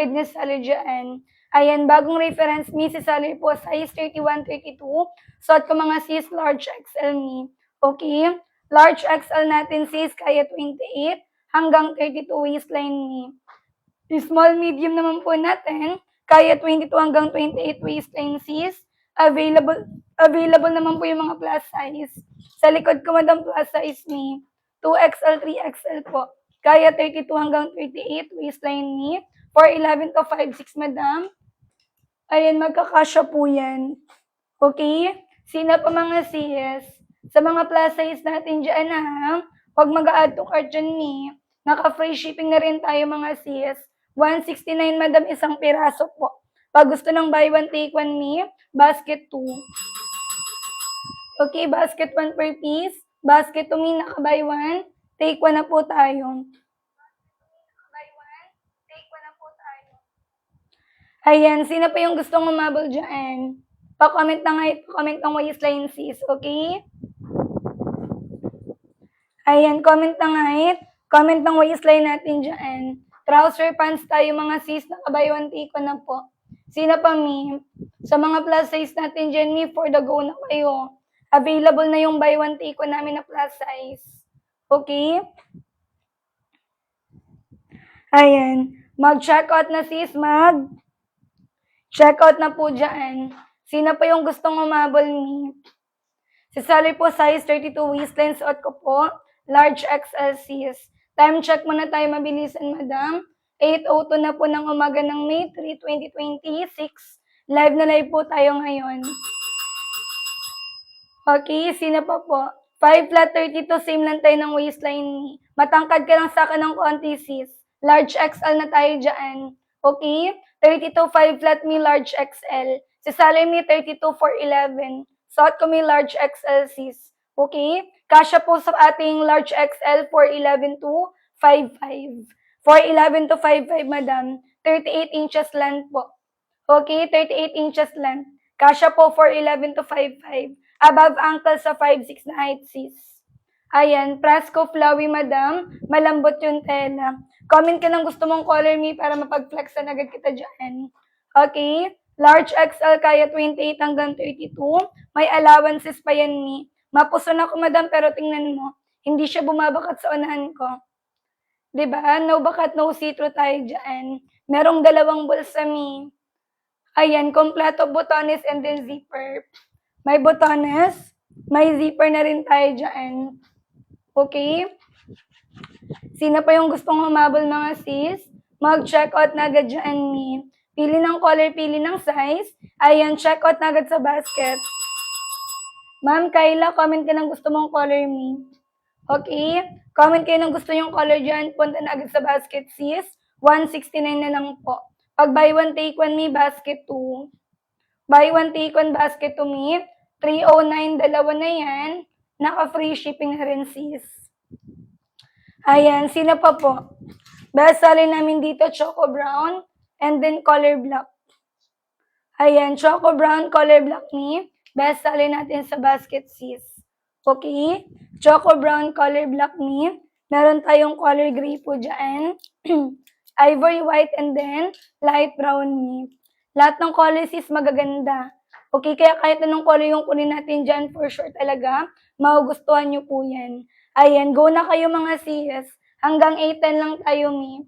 with Miss Sally dyan. Ayan, bagong reference me, si Sally po, size 31, 32. Suot ko mga sis, large XL me. Okay? Large XL natin sis, kaya 28 hanggang 32 waistline me. Small medium naman po natin, kaya 22 hanggang 28 waistline sis. Available naman po yung mga plus size. Sa likod ko, madam, plus size me. 2XL, 3XL po. Kaya 32 hanggang 38 waistline me. 4'11 to 5'6, madam. Ayan, magkakasya po yan. Okay? Sino pa mga sis? Sa mga plus size natin dyan ha, huwag mag-add to cart dyan ni. Naka-free shipping na rin tayo mga sis. 169 madam, isang piraso po. Pag gusto ng buy one, take one me, basket 2. Okay, basket 1 per piece. Basket 2 me, naka-buy one, take one na po tayo. Ayan, sino pa yung gustong umabol dyan? Pa-comment na nga, pa-comment ng waistline sis, okay? Ayan, comment na nga, comment ng waistline natin dyan. Trouser pants tayo mga sis, naka-buy one take one na po. Sino pa mi? Sa mga plus size natin dyan, mi, for the go na kayo. Available na yung buy one take one namin na plus size. Okay? Ayan, mag-checkout na sis, Checkout na po dyan. Sino pa yung gustong umabol ni? Si Sally po, size 32 waistline, suot ko po. Large XL sis. Time check muna tayo, mabilisan madam. 8:02 na po ng umaga ng May 3, 2026. Live na live po tayo ngayon. Okay, sino pa po? 5 flat 32, same lang tayo ng waistline ni. Matangkad ka lang sa akin ng konti sis. Large XL na tayo dyan. Okay? 32, 5 flat me, large XL. Si Sally me, 32, 4'11. Suot ko may large XL sis. Okay? Kasya po sa ating large XL, 4'11 to 5'5. 4'11 to 5'5, madam. 38 inches length po. Okay? 38 inches length. Kasya po 4'11 to 5'5. Above ankle sa 5'6 na height sis. Ayan, Prasco Flowy, madam. Malambot yung tela. Comment ka ng gusto mong color me para mapag-flexan agad kita dyan. Okay? Large XL, kaya 28 hanggang 32. May allowances pa yan ni. Mapuso na ko, madam, pero tingnan mo. Hindi siya bumabakat sa unahan ko. Diba? No bakat, no see-through tayo dyan. Merong dalawang bulsa mi. Ayan, kompleto botones and then zipper. May botones, may zipper na rin tayo dyan. Okay? Sino pa yung gustong humabol mga sis? Mag-checkout na agad dyan ni. Pili ng color, pili ng size. Ayan, checkout na agad sa basket. Ma'am Kayla, comment ka ng gusto mong color me. Okay? Comment kayo ng gusto yung color dyan. Punta na agad sa basket sis. 169 na lang po. Pag buy one, take one me, basket 2. Buy one, take one, basket 2 me. 309, dalawa na yan. Naka-free shipping na rin sis. Ayan, sino pa po? Best seller namin dito, Choco Brown, and then color black. Ayan, Choco Brown, color black ni. Best seller natin sa basket sis. Okay? Choco Brown, color black ni. Meron tayong color gray po dyan. Ivory white, and then light brown ni. Lahat ng color sis magaganda. Okay, kaya kahit anong color yung kunin natin dyan, for sure talaga, magugustuhan nyo po yan. Ayan, go na kayo mga sis. Hanggang 8:10 lang tayo, mi.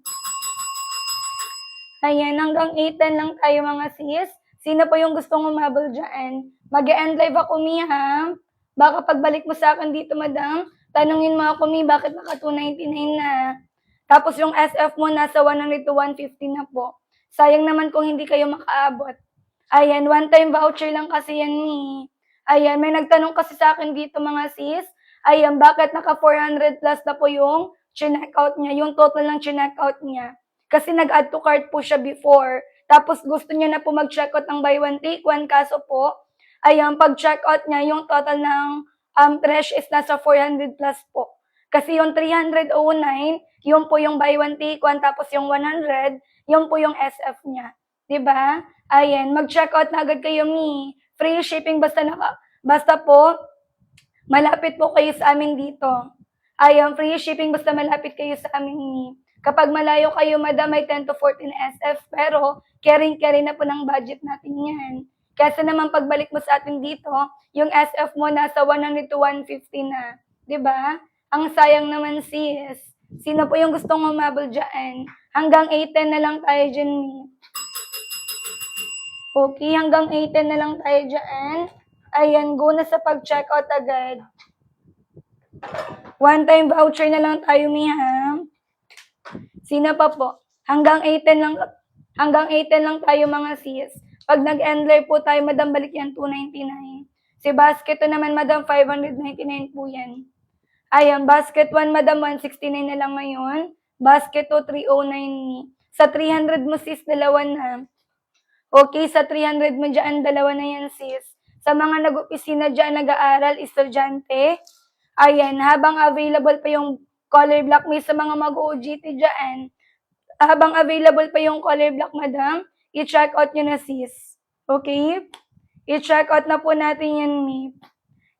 Ayan, hanggang 8:10 lang tayo mga sis. Sino pa yung gustong umabol dyan? Mag-end live ako, mi, ha? Baka pagbalik mo sa akin dito, madam, tanungin mo ako, mi, bakit naka 299 na? Tapos yung SF mo, nasa 100 to 150 na po. Sayang naman kung hindi kayo makaabot. Ayan, one-time voucher lang kasi yan, mi. Ayan, may nagtanong kasi sa akin dito, mga sis. Ayan, bakit naka 400 plus na po yung chinek-out niya, yung total ng chinek-out niya. Kasi nag-add to cart po siya before. Tapos gusto niya na po mag-checkout ng buy one, take one. Kaso po, ayan, pag-checkout niya, yung total ng trash is nasa 400 plus po. Kasi yung 309, yun po yung buy one, take one. Tapos yung 100, yun po yung SF niya. Diba? Ayan, mag-checkout na agad kayo, mi. Free shipping basta po, malapit po kayo sa amin dito. Ayan, free shipping basta malapit kayo sa amin, mi. Kapag malayo kayo, madam, may 10 to 14 SF, pero carry na po ng budget natin yan. Kasi naman pagbalik mo sa atin dito, yung SF mo nasa 100 to 150 na. 'Di ba? Ang sayang naman sis. Sino po yung gustong humabol dyan? Hanggang 810 na lang tayo dyan. Okay, hanggang 810 na lang tayo dyan. Ayan, go na sa pag-checkout agad. One-time voucher na lang tayo, ha? Sino pa po? Hanggang 810 lang tayo mga sis. Pag nag-endler po tayo, madam, balik yan 299. Si basket 2 naman, madam, 599 po yan. Ayan, basket 1, madam, 169 na lang ngayon. Basket 2, 309. Sa 300 mo, sis, dalawa na. Okay, sa 300 mo dyan, dalawa na yan, sis. Sa mga nag-opisina dyan, nag-aaral, estudyante, ayan, habang available pa yung color block, may sa mga mag-OGT dyan, habang available pa yung color block, madam, i-check out nyo na, sis. Okay? I-check out na po natin yan, mi.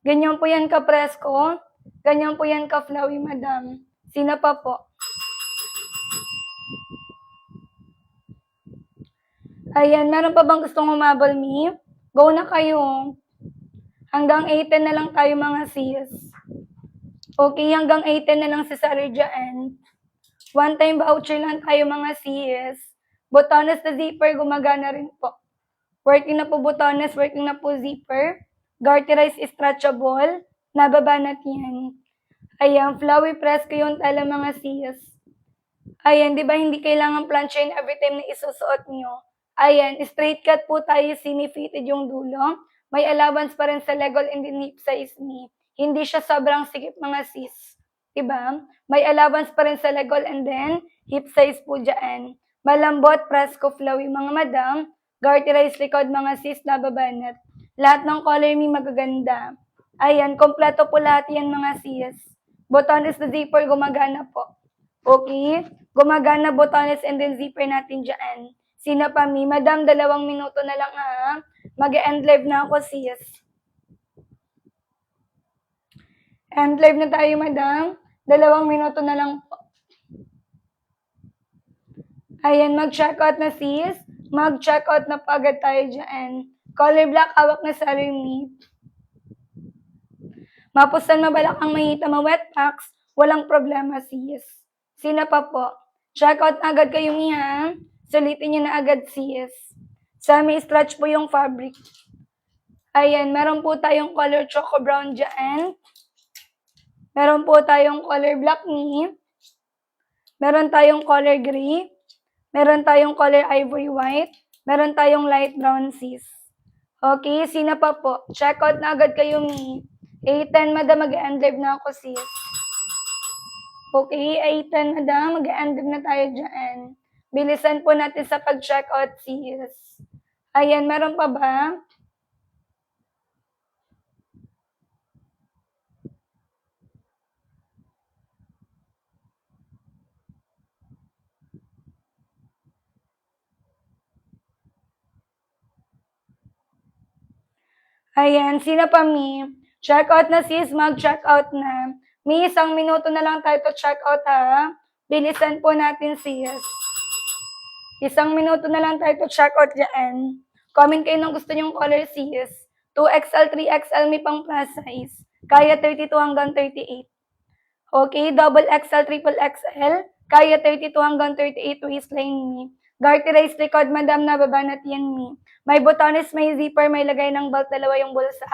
Ganyan po yan ka-presko. Ganyan po yan ka-flowy, madam. Sino pa po? Ayan, meron pa bang gustong humabol, mi? Go na kayo. Hanggang 810 na lang tayo, mga sis. Okay, hanggang 810 na lang si Sarah dyan. One-time voucher lang tayo, mga sis. Botones na zipper, gumagana rin po. Working na po botones, working na po zipper. Garterize stretchable. Nababa natin. Ayan, flowy press ko yung tala, mga sis. Ayan, di ba hindi kailangan planchain every time na isusuot nyo? Ayan, straight cut po tayo, semi-fitted yung dulo. May allowance pa rin sa legol and din hip size ni. Hindi siya sobrang sikip, mga sis. Diba? May allowance pa rin sa legol and then hip size po dyan. Malambot, presko, flowy, mga madam. Garterize likod, mga sis, nababanat. Lahat ng color mi magaganda. Ayan, kompleto po lahat yan, mga sis. Botones na zipper, gumagana po. Okay? Gumagana botones and then zipper natin dyan. Sino pa, mi? Madam, 2 minuto na lang, ha? Mag-end live na ako, sis. End live na tayo, madam. 2 minuto na lang po. Ayan, mag-checkout na, sis. Mag-checkout na pa agad tayo dyan. Color black, hawak na sa rin. Mapusan, mabalak ang mahita, ma-wet packs, walang problema, sis. Sino pa po? Checkout na agad kayo, ha? Sulitin nyo na agad, sis. Semi-stretch po yung fabric. Ayan, meron po tayong color choco brown dyan. Meron po tayong color black ni. Meron tayong color gray. Meron tayong color ivory white. Meron tayong light brown, sis. Okay, sino pa po? Check out na agad kayo, mi. 8:10, madam, mag-end live na ako, sis. Okay, 8:10, madam, mag-end live na tayo dyan. Bilisan po natin sa pag-check out, sis. Ayan, meron pa ba? Ayan, sino pa, mi? Check out na, sis, mag-check out na. Mi, 1 minuto na lang tayo to check out, ha? Bilisan po natin, sis. 1 minuto na lang tayo to check out dyan. Comment kayo ng gusto nyong color, sis. 2XL, 3XL, may pang plus size. Kaya 32 hanggang 38. Okay, double XL, triple XL. Kaya 32 hanggang 38 waistline, mi. Garterize record, madam, nababanat yan, mi. May botones, may zipper, may lagay ng belt, 2 yung bulsa.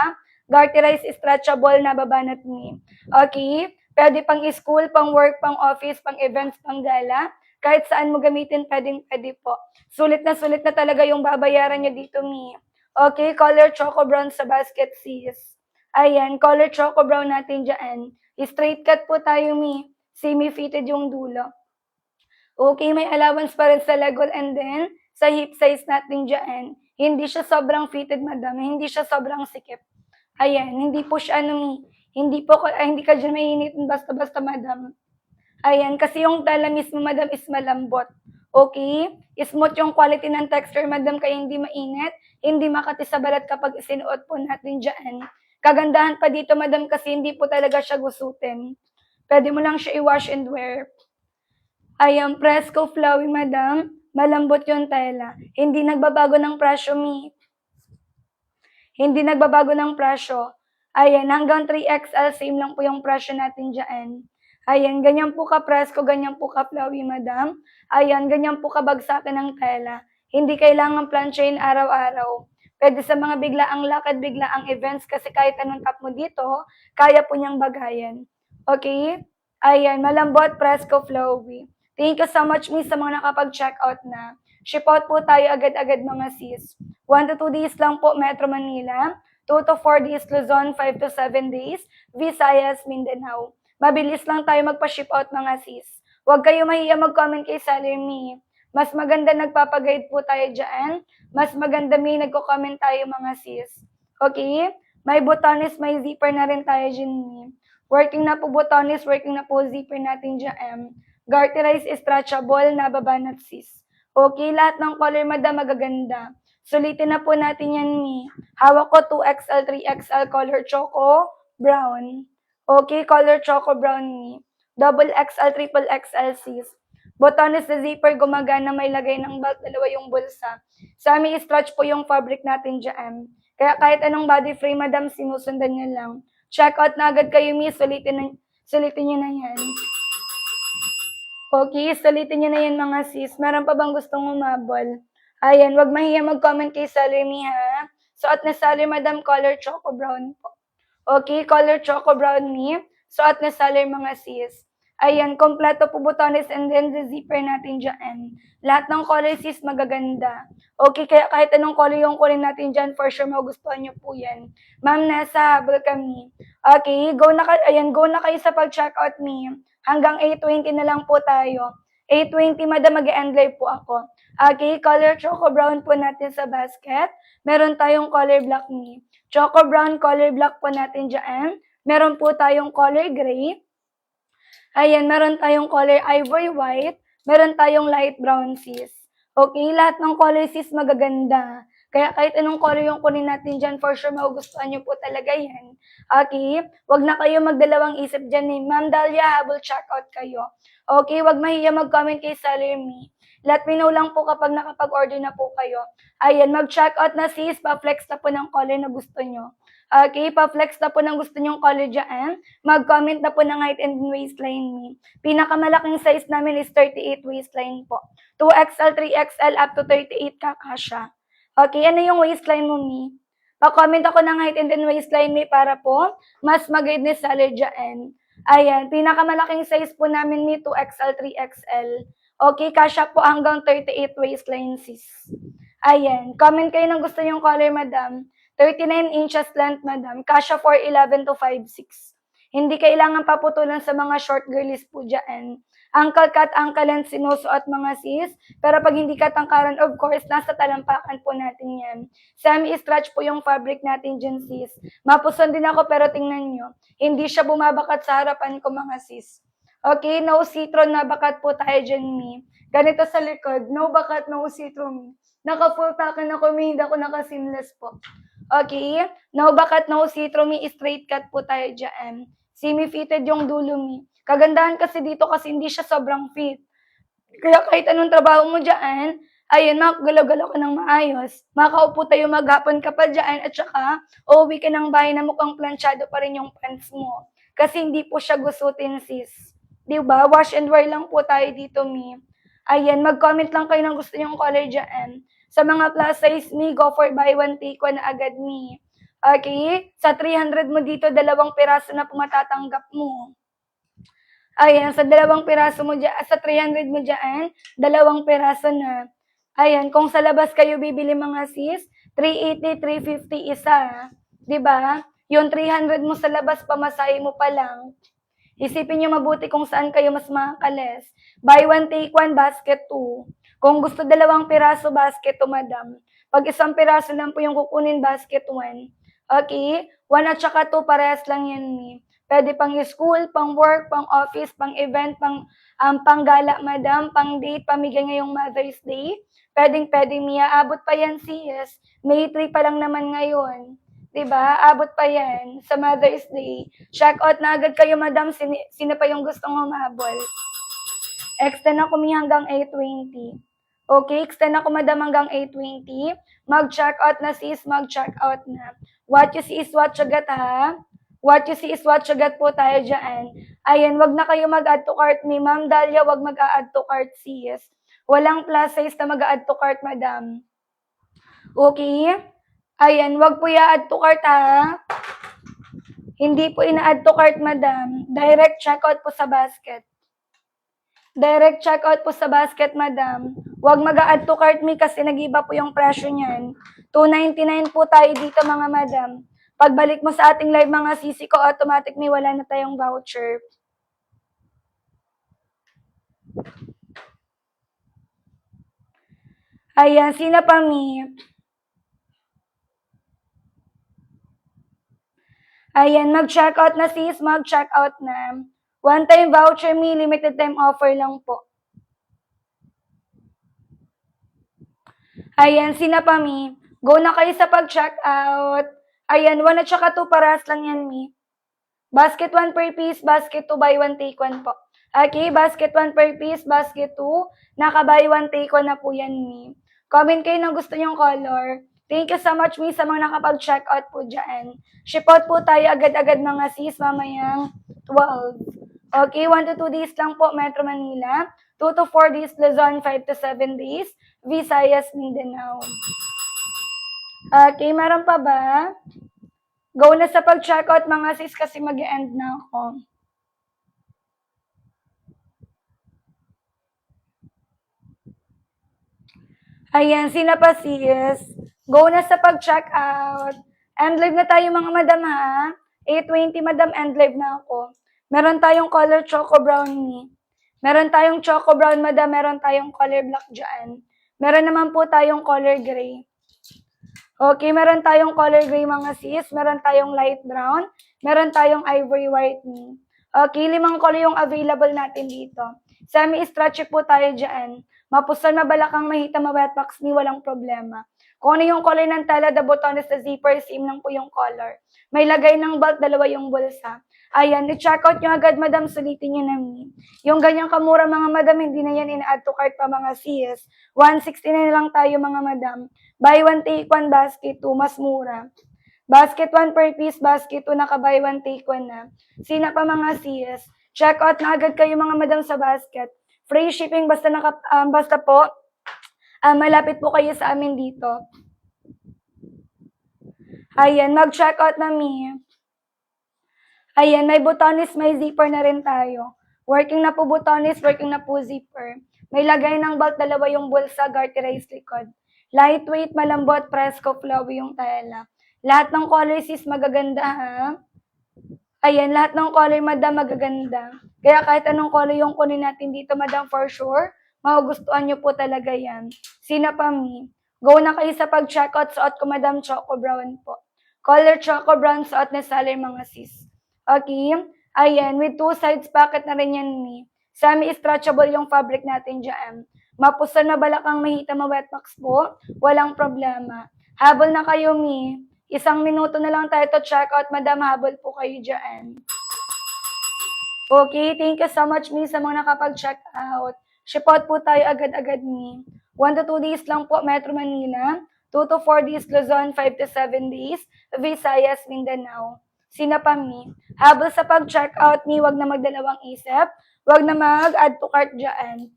Garterize stretchable, nababanat, mi. Okay, pwede pang school, pang work, pang office, pang events, pang gala. Kahit saan mo gamitin, pwede po. Sulit na talaga yung babayaran nyo dito, mi. Okay, color choco brown sa basket, sis. Ayan, color choco brown natin dyan. Straight cut po tayo, mi. Semi-fitted yung dulo. Okay, may allowance pa rin sa legol and then sa hip size natin dyan. Hindi siya sobrang fitted, madam. Hindi siya sobrang sikip. Ayan, hindi po siya, hindi ka dyan mainit basta-basta, madam. Ayan, kasi yung tela mismo, madam, is malambot. Okay? Smooth yung quality ng texture, madam, kaya hindi mainit, hindi makati sa balat kapag isinuot po natin dyan. Kagandahan pa dito, madam, kasi hindi po talaga siya gusutin. Pwede mo lang siya i-wash and wear. Ayan, Fresco Flowy, madam. Malambot yung tela. Hindi nagbabago ng presyo, mi. Hindi nagbabago ng presyo. Ayan, hanggang 3XL, same lang po yung presyo natin dyan. Ayan, ganyan po ka-presko, ganyan po ka-flowy, madam. Ayan, ganyan po kabagsakan ng tela. Hindi kailangan planchain araw-araw. Pwede sa mga biglaang lakad, biglaang events, kasi kahit anong tap mo dito, kaya po niyang bagayan. Okay? Ayan, malambot, presko, flowy. Thank you so much, miss, sa mga nakapag-check out na. Ship out po tayo agad-agad, mga sis. 1 to 2 days lang po Metro Manila, 2 to 4 days Luzon, 5 to 7 days Visayas, Mindanao. Mabilis lang tayo magpa-ship out, mga sis. Huwag kayo mahiya mag-comment kay Seller Me. Mas maganda nagpapaguide po tayo dyan. Mas maganda may nagko-comment tayo, mga sis. Okay? May botones, may zipper na rin tayo dyan. Working na po botones, working na po zipper natin dyan. Garterize, stretchable, nababanat, sis. Okay, lahat ng color, madam, magaganda. Sulitin na po natin yan, mi. Hawak ko 2XL, 3XL, color choco, brown. Okay, color choco, brown, mi. Double XL, triple XL, sis. Botones na zipper, gumagana, may lagay ng belt, dalawa yung bulsa. Sa amin, stretch po yung fabric natin dyan. Kaya kahit anong body frame, madam, sinusundan nyo lang. Check out na agad kayo, mi. Sulitin nyo na yan. Okay, sulitin nyo na yan, mga sis. Meron pa bang gustong umabol? Ayan, wag mahiya mag-comment kay Sally Me, ha? Suot na Sally, madam, color choco brown po. Okay, color choco brown me. Suot na Sally, mga sis. Ayan, kompleto po botones and then the zipper natin dyan. Lahat ng color, sis, magaganda. Okay, kaya kahit anong color yung kunin natin dyan, for sure magugustuhan nyo po yan. Ma'am, nasa habol kami. Okay, go na kayo sa pag-check out me. Hanggang 8:20 na lang po tayo. 8:20, madam, mag-end live po ako. Okay, color choco brown po natin sa basket. Meron tayong color black me. Choco brown, color black po natin dyan. Meron po tayong color gray. Ayan, meron tayong color ivory white. Meron tayong light brown, sis. Okay, lahat ng color, sis, magaganda. Kaya kahit anong color yung kunin natin dyan, for sure magugustuhan nyo po talaga yan. Okay, wag na kayo magdalawang isip dyan eh. Ma'am Dalia, habol check out kayo. Okay, wag mahiya mag-comment kay Seller Me. Let me know lang po kapag nakapag-order na po kayo. Ayan, mag-check out na, sis, pa-flex na po ng color na gusto nyo. Okay, pa-flex na po ng gusto nyong color dyan. Mag-comment na po ng height and waistline me. Pinakamalaking size namin is 38 waistline po. 2XL, 3XL, up to 38 kakasya. Okay, ano yung waistline mo, mi? Pa-comment ako ng height and then waistline me para po mas mag-guide ni seller dyan. Ayan, pinakamalaking size po namin ni 2XL, 3XL. Okay, kasya po hanggang 38 waistline, sis. Ayan, comment kayo ng gusto yung color, madam. 39 inches length, madam. Kasya 4'11 to 5'6". Hindi kailangan paputulan sa mga short girlies po dyan. Ankle cut, ankle length, sinusuot, mga sis. Pero pag hindi katangkaran, of course, nasa talampakan po natin yan. Semi-stretch po yung fabric natin dyan, sis. Mapuson din ako, pero tingnan nyo. Hindi siya bumabakat sa harapan ko, mga sis. Okay, no citron na bakat po tayo dyan, mi. Ganito sa likod, no bakat, no citron. Naka-full takin ako, mi. Hindi ako naka-seamless po. Okay, no bakat, no citron, mi. Straight cut po tayo dyan. Semi-fitted yung dulo, mi. Kagandahan kasi dito kasi hindi siya sobrang fit. Kaya kahit anong trabaho mo dyan, ayun, makagalaw-galaw ka ng maayos. Makaupo tayo maghapon ka pa dyan at saka uuwi ka ng bahay na mukhang planchado pa rin yung pants mo. Kasi hindi po siya gusutin, sis. Diba? Wash and wear lang po tayo dito, mi. Ayan, mag-comment lang kayo ng gusto nyong color dyan. Sa mga plus size, mi, go for buy one, take one na agad, mi. Okay? Sa 300 mo dito, 2 piraso na po matatanggap mo. Ayan, sa 2 piraso mo dyan, sa 300 mo dyan, 2 piraso na. Ayan, kung sa labas kayo bibili, mga sis, 380, 350 isa. Diba? Yung 300 mo sa labas, pamasahe mo pa lang. Isipin nyo mabuti kung saan kayo mas makakales. Buy one, take one, basket 2. Kung gusto 2 piraso, basket 2, madam. Pag 1 piraso lang po yung kukunin, basket 1. Okay? 1 at saka 2, parehas lang yan, mi. Pwede pang school, pang work, pang office, pang event, pang gala, madam, pang date, pamigay ngayong Mother's Day. Pwede, Mia. Abot pa yan, sis. May 3 pa lang naman ngayon. Diba? Abot pa yan sa Mother's Day. Check out na agad kayo, madam. Sino pa yung gustong humabol? Extend ako mi hanggang 8:20. Okay, extend ako madam hanggang 8:20. Mag-check out na sis, mag-check out na. What you see is what you get ha. What you see is what you get po tayo dyan. Ayan, wag na kayo mag-add to cart ni Ma'am Dalia, wag mag-add to cart sis. Walang plus size na mag-add to cart madam. Okay? Ayan, wag po i-add to cart ha. Hindi po ina-add to cart madam. Direct checkout po sa basket. Direct checkout po sa basket, madam. Huwag mag-add to cart me kasi nag-iba po yung presyo niyan. $2.99 po tayo dito, mga madam. Pagbalik mo sa ating live, mga sisi ko, automatic may wala na tayong voucher. Ayan, sino pa, mi? Ayan, mag-checkout na sis, mag-checkout na. One-time voucher, mi, limited time offer lang po. Ayan, sina pa, mi? Go na kayo sa pag-checkout. Ayan, 1 at saka 2 paras lang yan, mi. Basket 1 per piece, basket 2 buy 1 take 1 po. Okay, basket 1 per piece, basket 2, naka-buy 1 take 1 na po yan, mi. Comment kayo ng gusto nyong color. Thank you so much, mi, sa mga nakapag-checkout po dyan. Ship out po tayo agad-agad, mga sis, mamayang 12. Okay, 1 to 2 days lang po, Metro Manila. 2 to 4 days, Luzon. 5 to 7 days, Visayas, Mindanao. Okay, meron pa ba? Go na sa pag-checkout, mga sis, kasi mag-end na ako. Ayan, sino pa sis? Go na sa pag-checkout. End live na tayo, mga madam ha. 8:20 madam, end live na ako. Meron tayong color choco brownie. Meron tayong choco brown madam, meron tayong color black dyan. Meron naman po tayong color gray. Okay, meron tayong color gray, mga sis. Meron tayong light brown. Meron tayong ivory white ni. Okay, 5 color yung available natin dito. Semi-stretchy po tayo dyan. Mapusan, mabalakang, mahita, mawetbox ni, walang problema. Kung ano yung color ng tela, the botones, the zipper, same lang po yung color. May lagay ng belt, 2 yung bulsa. Ayan, i-check out nyo agad, madam, sulitin nyo na mi. Yung ganyang kamura, mga madam, hindi na yan in-add to cart pa, mga sis. 169 lang tayo, mga madam. Buy 1, take 1, basket 2, mas mura. Basket 1 per piece, basket 2, naka-buy 1, take 1 na. Sina pa, mga sis? Check out na agad kayo, mga madam, sa basket. Free shipping, basta po, malapit po kayo sa amin dito. Ayan, mag-check out na mi. Ayan, may botones, may zipper na rin tayo. Working na po botones, working na po zipper. May lagay ng belt, 2 yung bulsa, garterized likod. Lightweight, malambot, presko, flowy yung tela. Lahat ng colors is magaganda, ha? Ayan, lahat ng color, madam, magaganda. Kaya kahit anong color yung kunin natin dito, madam, for sure, magugustuhan nyo po talaga yan. Sina pa, mi? Go na kayo sa pag-checkout, suot ko, madam, choco brown po. Color choco brown, suot na seller, mga sis. Okay? Ayan, with 2 sides pocket na rin yan, mi. Semi-stretchable yung fabric natin dyan. Mapusan, mabalakang, mahita, mawetbox po. Walang problema. Habol na kayo, mi. 1 minuto na lang tayo to check out, madam, habol po kayo dyan. Okay, thank you so much, mi, sa mga nakapag-check out. Ship out po tayo agad-agad, mi. 1 to 2 days lang po, Metro Manila. 2 to 4 days, Luzon. 5 to 7 days, Visayas, Mindanao. Sina pa, mi? Habol sa pag-check out, mi, wag na magdalawang isip. Wag na mag-add to cart dyan.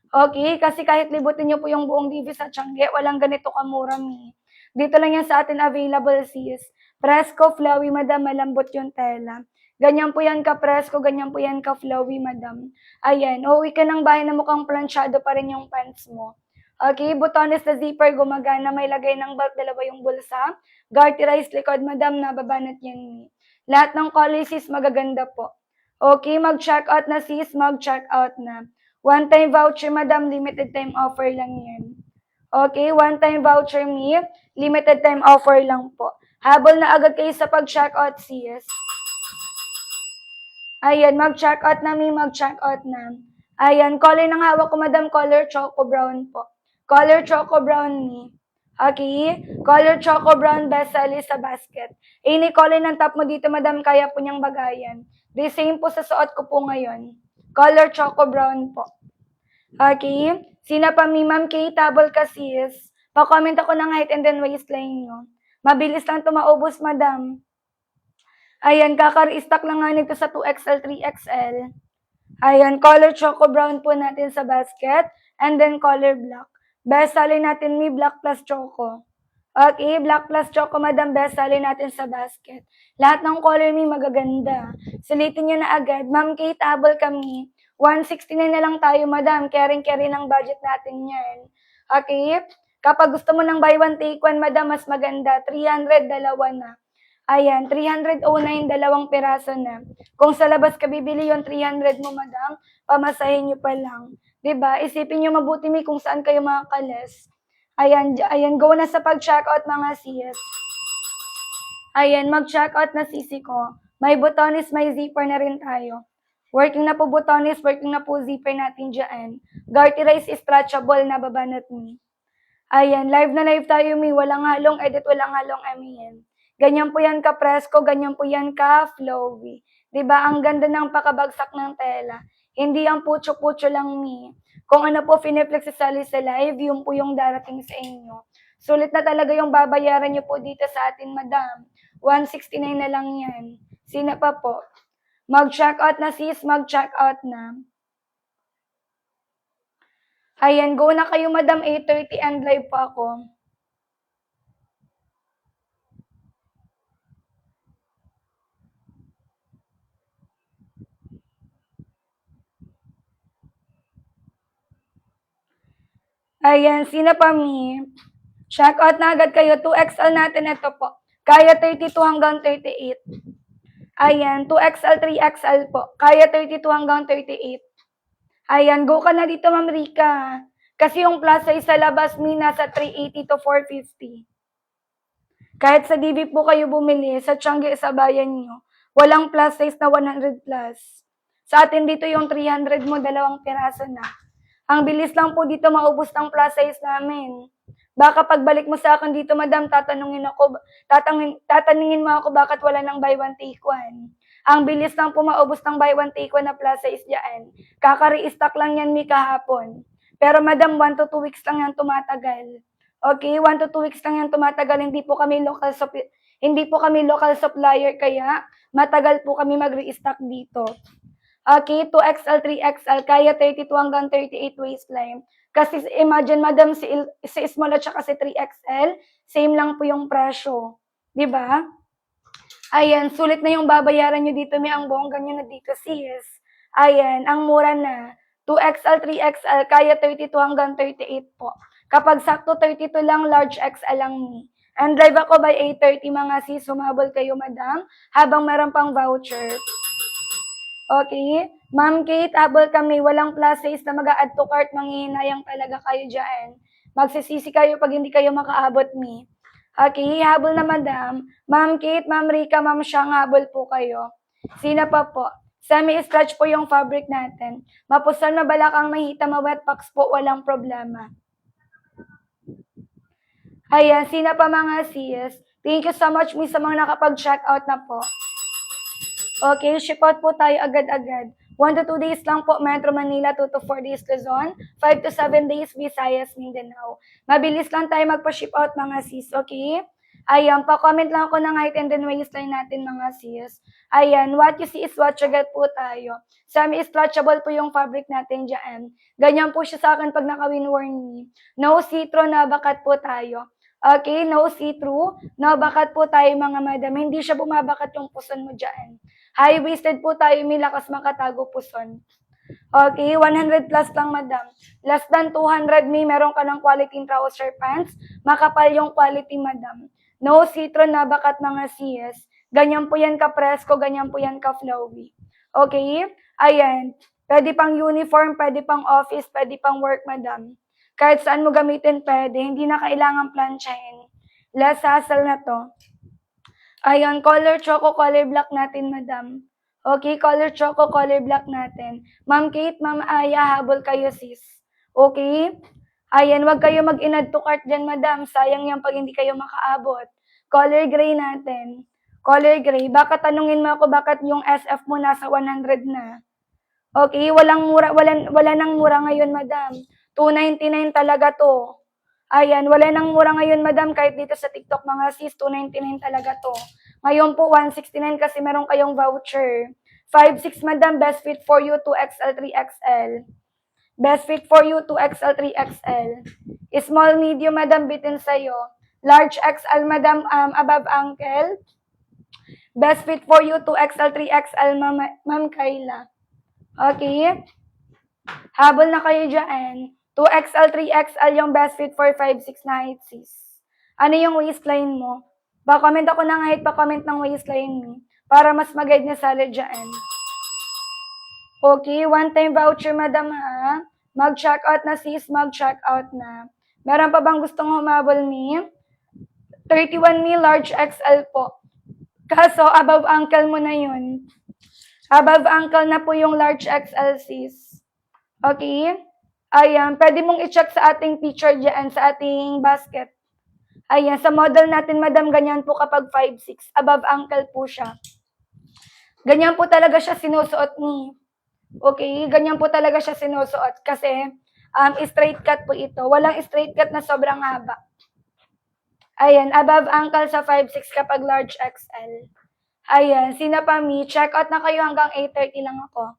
Okay, kasi kahit libutin nyo po yung buong DV sa Tiangge, walang ganito kamura, mi. Dito lang yan sa atin available, sis. Presko, flowy, madam, malambot yung tela. Ganyan po yan ka-presko, ganyan po yan ka-flowy, madam. Ayan, uuwi ka ng bahay na mukhang planchado pa rin yung pants mo. Okay, botones na zipper, gumagana, may lagay ng belt, 2 yung bulsa. Garterized likod, madam, nababanat yan. Lahat ng colors is magaganda po. Okay, mag-check out na sis, mag-check out na. One-time voucher, madam, limited time offer lang yan. Okay, one-time voucher, mi, limited time offer lang po. Habol na agad kayo sa pag-check out, sis. Ayan, mag-check out na, mi, mag-check out na. Ayan, color ng hawak ko, madam, color choco brown po. Color choco brown, mi. Okay, color choco brown, best seller sa basket. Any color ng top mo dito, madam, kaya po niyang bagayan. The same po sa suot ko po ngayon. Color choco brown po. Okay? Sino pa mi Ma'am Kate, habol ka sis. Pa-comment ako ng height and then waistline nyo. Mabilis lang ito maubos, madam. Ayan, kaka-restock lang nga nito sa 2XL, 3XL. Ayan, color choco brown po natin sa basket. And then color black. Best seller natin mi black plus choco. Okay, black plus choco, madam, best seller natin sa basket. Lahat ng color mi magaganda. Sulitin nyo na agad. Ma'am Kate, habol kami. 169 na lang tayo, madam. Caring-carry ng budget natin yan. Okay? Kapag gusto mo ng buy one, take one, madam, mas maganda. 300, dalawa na. Ayan, 309, dalawang piraso na. Kung sa labas ka bibili yung 300 mo, madam, pamasahin nyo pa lang. 'Di ba? Isipin nyo mabuti mi kung saan kayo makakales. Ayan, ayan, go na sa pag-checkout mga sis. Ayan, mag-checkout na sisi ko. May butones, may zipper na rin tayo. Working na po butones, working na po zipper natin dyan. Garterize stretchable na babanat mi. Ayan, live na live tayo mi. Walang halong edit, walang halong amin. Ganyan po yan ka-presko, ganyan po yan ka-flowy. 'Di ba? Ang ganda ng pakabagsak ng tela. Hindi ang putyo-putyo lang mi. Kung ano po fineflex sa sali sa live, yung po yung darating sa inyo. Sulit na talaga yung babayaran nyo po dito sa atin, madam. 169 na lang yan. Sino pa po? Mag-check out na sis, mag-check out na. Ayan, go na kayo, madam. 8:30 and live pa ako. Ayan, sino pa mi? Check out na agad kayo. 2XL natin ito po. Kaya 32 hanggang 38. Ayan, 2XL, 3XL po. Kaya 32 hanggang 38. Ayan, go ka na dito, Ma'am Rika. Kasi yung plus size sa labas, mi, nasa 380 to 450. Kahit sa DB po kayo bumili, sa Tiangge, sa bayan nyo, walang plus size na 100 plus. Sa atin dito yung 300 mo, dalawang piraso na. Ang bilis lang po dito maubos ng plus size namin. Baka pagbalik mo sa akin dito, madam, tatanungin mo ako bakit wala ng buy one take one. Ang bilis lang po maubos ng buy one take one na plus size dyan. Kaka-restock lang yan mi kahapon. Pero madam, 1 to 2 weeks lang yan tumatagal. Okay, 1 to 2 weeks lang yan tumatagal. Hindi po kami local supplier kaya matagal po kami mag-restock dito. Okay, 2XL, 3XL, kaya 32 hanggang 38 waistline. Kasi imagine, madam, si small at saka si 3XL, same lang po yung presyo. 'Di ba? Ayan, sulit na yung babayaran nyo dito. May ang bongga nyo na dito, sis. Ayan, ang mura na. 2XL, 3XL, kaya 32 hanggang 38 po. Kapag sakto 32 lang, large XL lang ni. And drive ako by 8:30 mga sis. Sumabol kayo, madam, habang meron pang voucher. Okay? Ma'am Kate, habol kami, walang plus size na mag-a-add to cart, manghihinayang talaga kayo dyan. Magsisisi kayo pag hindi kayo makaabot mi. Okay, habol na madam. Ma'am Kate, Ma'am Rika, Ma'am Shang, habol po kayo. Sino pa po? Semi-stretch po yung fabric natin. Mapusan, mabalakang, mahita, mawet packs po, walang problema. Ayan, sino pa mga sis? Thank you so much, miss, sa mga nakapag-check out na po. Okay, ship out po tayo agad-agad. 1 to 2 days lang po, Metro Manila, 2 to 4 days Luzon, 5 to 7 days Visayas, Mindanao. Mabilis lang tayo magpa-ship out mga sis, okay? Ayan, pa-comment lang ako ng height and then waistline natin mga sis. Ayan, what you see is what you get po tayo. Semi-stretchable po yung fabric natin dyan. Ganyan po siya sa akin pag naka-winworn me. No see-through na bakat po tayo. Okay, no see-through, no bakat po tayo mga madam. Hindi siya bumabakat yung puson mo dyan. High-waisted po tayo, may lakas makatago puson. Okay, 100 plus lang madam. Less than 200 meron ka ng quality trouser pants. Makapal yung quality madam. No see-through na bakat mga sis. Ganyan po yan ka-presko, ganyan po yan ka-flowy. Okay? Ayan. Pwede pang uniform, pwede pang office, pwede pang work madam. Kahit saan mo gamitin pwede, hindi na kailangan planchahin. Less hassle na to. Ayan, color choco, color black natin, madam. Okay, color choco, color black natin. Ma'am Kate, Ma'am Aya, habol kayo, sis. Okay? Ayan, wag kayo mag-inad to cart dyan, madam. Sayang yan pag hindi kayo makaabot. Color gray natin. Color gray. Baka tanungin mo ako bakit yung SF mo nasa 100 na. Okay, walang mura, wala nang mura ngayon, madam. 299 talaga to. Ayan, wala nang mura ngayon, madam, kahit dito sa TikTok, mga sis, 299 talaga to. Ngayon po, 169 kasi meron kayong voucher. 5'6", madam, best fit for you, 2XL, 3XL. Best fit for you, 2XL, 3XL. Small, medium, madam, bitin sa'yo. Large XL, madam, above ankle. Best fit for you, 2XL, 3XL, Ma'am Kayla. Okay? Habol na kayo dyan. 2XL, 3XL yung best fit for 5'6" na height, sis. Ano yung waistline mo? Pa-comment ako ng height, pa-comment ng waistline mo. Para mas mag-guide na salad dyan. Okay, one-time voucher, madam, ha? Mag-check out na, sis. Mag-check out na. Meron pa bang gustong humabol, mi? 31 mi, large XL po. Kaso, above ankle mo na yun. Above ankle na po yung large XL, sis. Okay? Ayan, pwede mong i-check sa ating picture dyan, sa ating basket. Ayan, sa model natin, madam, ganyan po kapag 5'6". Above ankle po siya. Ganyan po talaga siya sinusuot ni. Okay? Ganyan po talaga siya sinusuot kasi straight cut po ito. Walang straight cut na sobrang haba. Ayan, above ankle sa 5'6" kapag large XL. Ayan, sina pa mi, check out na kayo hanggang 8:30 lang ako.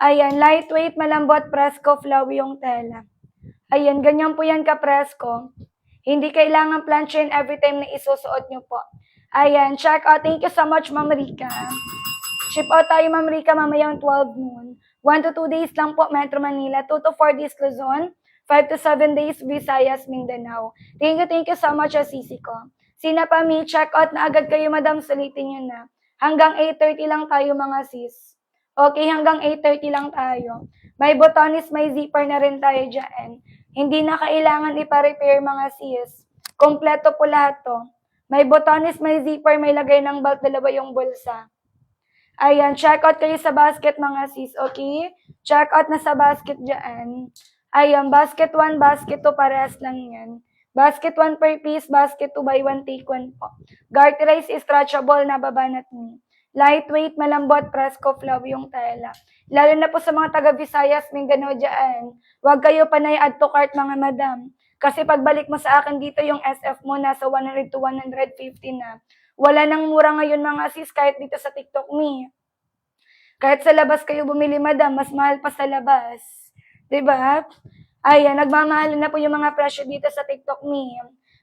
Ayan, lightweight, malambot, presko, flowy yung tela. Ayan, ganyan po yan ka-presko. Hindi kailangan planchain every time na isusuot nyo po. Ayan, check out. Thank you so much, Ma'am Rica. Ship out tayo, Ma'am Rica, mamayang 12 noon. 1 to 2 days lang po, Metro Manila. 2 to 4 days, Luzon. 5 to 7 days, Visayas, Mindanao. Thank you so much, Asisi ko. Sina pa mi, check out na agad kayo, madam, sulitin nyo na. Hanggang 8:30 lang tayo, mga sis. Okay, hanggang 8:30 lang tayo. May botones, may zipper na rin tayo dyan. Hindi na kailangan ipa-repair, mga sis. Kompleto po lahat to. May botones, may zipper, may lagay ng belt, dalawa yung bulsa. Ayan, check out kayo sa basket, mga sis, okay? Check out na sa basket dyan. Ayan, basket 1, basket 2, parehas lang yan. Basket 1 per piece, basket 2 buy 1, take 1 po. Garterize, stretchable, nababanat ni. Lightweight, malambot, presko, flowy yung tela. Lalo na po sa mga taga Visayas, Mindanao dyan. Huwag kayo panay add to cart, mga madam. Kasi pagbalik mo sa akin dito, yung SF mo nasa 100 to 150 na. Wala nang mura ngayon, mga sis, kahit dito sa TikTok me. Kahit sa labas kayo bumili, madam, mas mahal pa sa labas. Diba? Ayan, nagmamahal na po yung mga presyo dito sa TikTok me.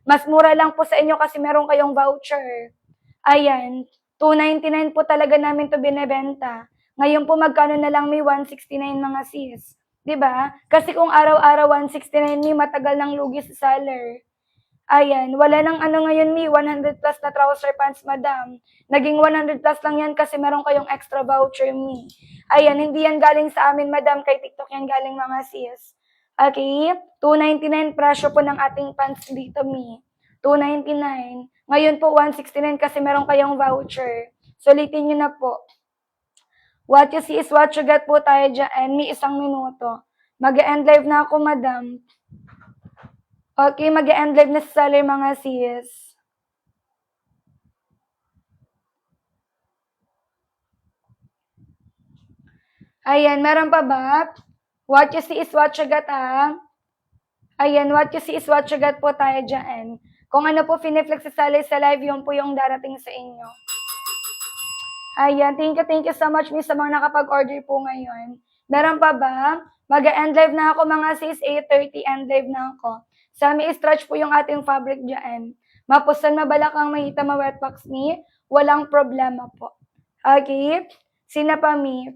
Mas mura lang po sa inyo kasi meron kayong voucher. Ayan, 299 po talaga namin to binebenta. Ngayon po magkano na lang may 169, mga sis. 'Di ba? Kasi kung araw-araw 169 mi, matagal nang lugi sa seller. Ayan, wala nang ano ngayon mi, 100 plus na trouser pants, madam. Naging 100 plus lang yan kasi meron kayong extra voucher mi. Ayan, hindi yan galing sa amin, madam. Kay TikTok yan galing, mga sis. Okay? 299 presyo po ng ating pants dito mi. 299. Ngayon po, 169 kasi meron kayong voucher. Sulitin nyo na po. What you see is what you get po tayo dyan. May 1 minuto. Mag-end live na ako, madam. Okay, mag-end live na sa seller, mga sis. Ayan, meron pa ba? What you see is what you get, ha? Ayan, what you see is what you get po tayo dyan. Kung ano po finiflex sa seller sa live, yun po yung darating sa inyo. Ayan, thank you so much, miss, sa mga nakapag-order po ngayon. Meron pa ba? Mag-end live na ako, mga sis, 8:30 end live na ako. Sa stretch po yung ating fabric dyan. Mapusan, mabalakang, mahita, ma-wetbox ni, walang problema po. Okay? Sina pa mi?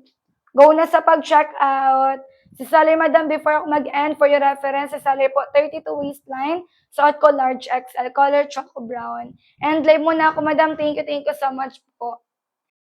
Go na sa pag-check out. Si Sally, madam, before ako mag-end, for your reference, si Sally po, 32 waistline, suot ko large XL, color choco brown. And live muna ako, madam, thank you so much po.